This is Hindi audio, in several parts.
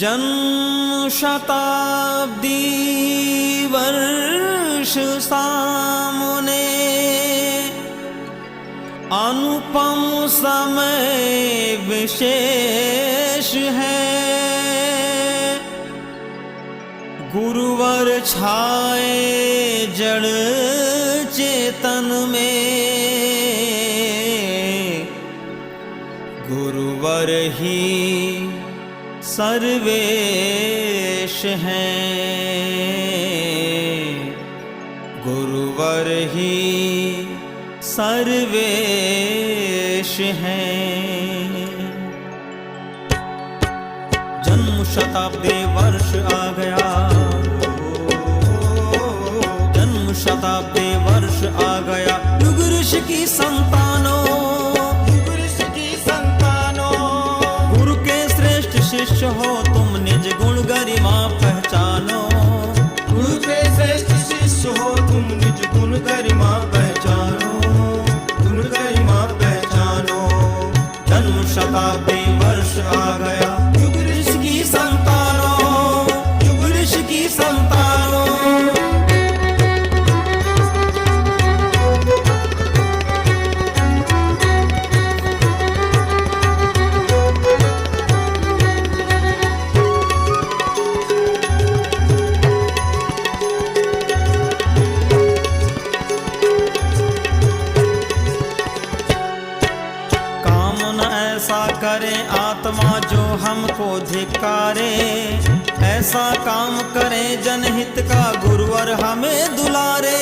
जन्म शताब्दी वर्ष सामने, अनुपम समय विशेष है। गुरुवर छाए जड़ चेतन में, गुरुवर ही सर्वेश हैं। गुरुवर ही सर्वेश हैं। जन्म शताब्दी वर्ष आ गया, जन्म शताब्दी वर्ष आ गया। युग ऋषि की संतानों, युग ऋषि की संतानों, गुरु के श्रेष्ठ शिष्य हो तुम, निज गुण गरिमा पहचानो। गुरु के श्रेष्ठ शिष्य हो तुम, निज गुण गरिमा पहचानो, गुण गरिमा पहचानो। जन्म शताब्दी वर्ष आ गया, युग ऋषि की संतानों, युग ऋषि की संतानों। करे आत्मा जो हमको धिक्कारे, ऐसा काम करे जनहित का गुरुवर हमें दुलारे।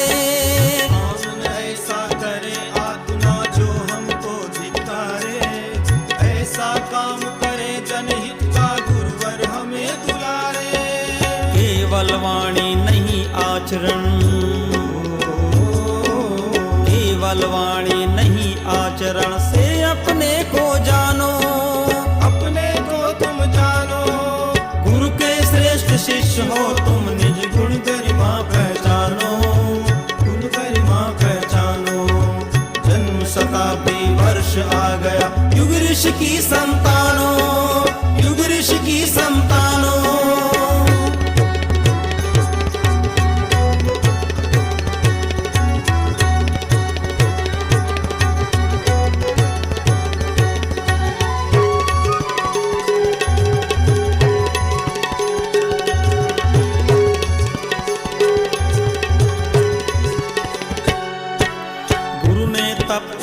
ऐसा करे आत्मा जो हमको धिक्कारे, ऐसा काम करे जनहित का गुरुवर हमें दुलारे। केवल वाणी नहीं आचरण, केवल वाणी नहीं आचरण से अपने को जानो, अपने को तुम जानो। गुरु के श्रेष्ठ शिष्य हो तुम, निज गुण गरिमा पहचानो, गुण गरिमा पहचानो। जन्म शताब्दी वर्ष आ गया, युग ऋषि की संतानों, युग ऋषि की संतानों।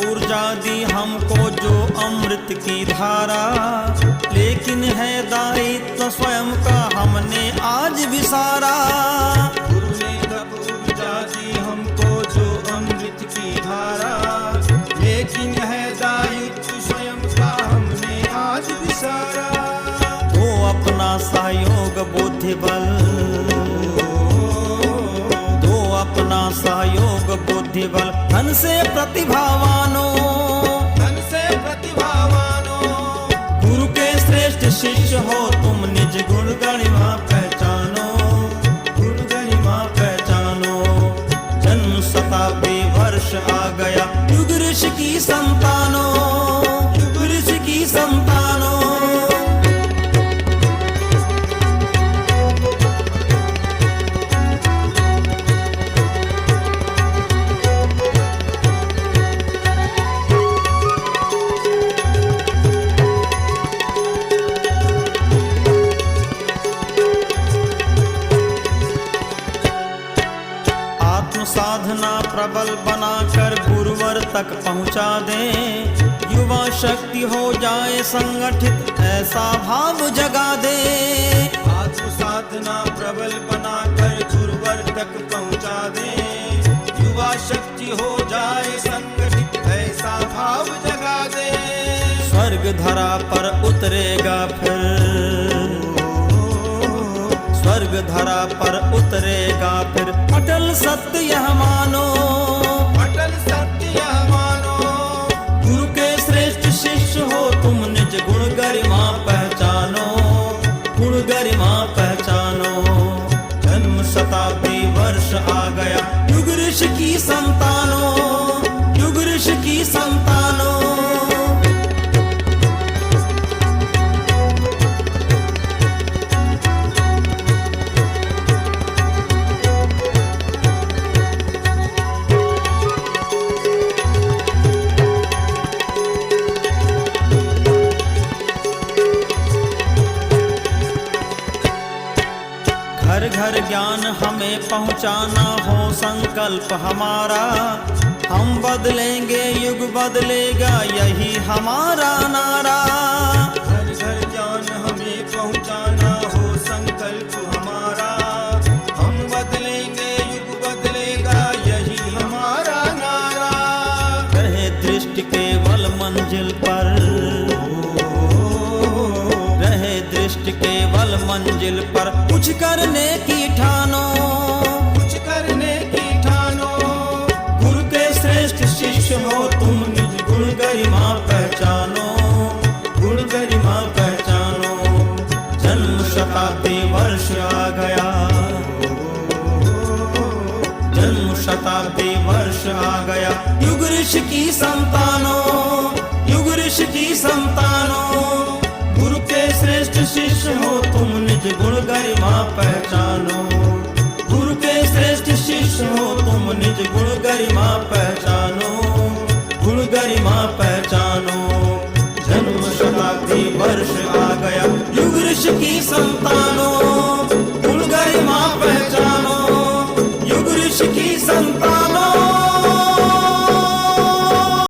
ऊर्जा दी हमको जो अमृत की धारा, लेकिन है दायित्व स्वयं का हमने आज विसारा। गुरु ने तब ऊर्जा दी हमको जो अमृत की धारा, लेकिन है दायित्व स्वयं का हमने आज विसारा। तो अपना सहयोग बुद्धि बल, अपना सहयोग बुद्धि बल, धन से प्रतिभावानों, धन से प्रतिभावानों। गुरु के श्रेष्ठ शिष्य हो तुम, निज गुण गरिमा पहचानो, गुण गरिमा पहचानो। जन्म शताब्दी वर्ष आ गया, युग ऋषि की संतानों, युग ऋषि की संतानों। साधना प्रबल बनाकर गुरुवर तक पहुंचा दे, युवा शक्ति हो जाए संगठित, ऐसा भाव जगा दे। आत्म साधना प्रबल बनाकर गुरुवर तक पहुंचा दे, युवा शक्ति हो जाए संगठित, ऐसा भाव जगा दे। स्वर्ग धरा पर उतरेगा फिर, स्वर्ग धरा पर उतरेगा फिर, अटल सत्य यह मानो, अटल सत्य यह मानो। गुरु के श्रेष्ठ शिष्य हो तुम, निज गुण गरिमा पहचानो, गुण गरिमा पहचानो। जन्म शताब्दी वर्ष आ गया, युग ऋषि की संतानों, युग ऋषि की संतानों। घर घर ज्ञान हमें पहुँचाना हो संकल्प हमारा, हम बदलेंगे युग बदलेगा यही हमारा नारा। घर घर ज्ञान हमें पहुँचाना हो संकल्प हमारा, हम बदलेंगे युग बदलेगा यही हमारा नारा। रहे दृष्टि केवल मंजिल पर, रहे दृष्टि केवल मंजिल पर, कुछ करने की ठानो, कुछ करने की ठानो। गुरु के श्रेष्ठ शिष्य हो तुम, निज गुण गरिमा पहचानो, गुण गरिमा पहचानो। जन्म शताब्दी वर्ष आ गया, जन्म शताब्दी वर्ष आ गया। युग ऋषि की संतानों, युग ऋषि की संतानों, गुरु के श्रेष्ठ शिष्य हो तुम, निज गुण गरिमा पहचानो, गुरु के श्रेष्ठ शिष्य हो तुम, निज गुण गरिमा पहचानो, गुण गरिमा पहचानो। जन्म शताब्दी वर्ष आ गया, युग ऋषि की संतान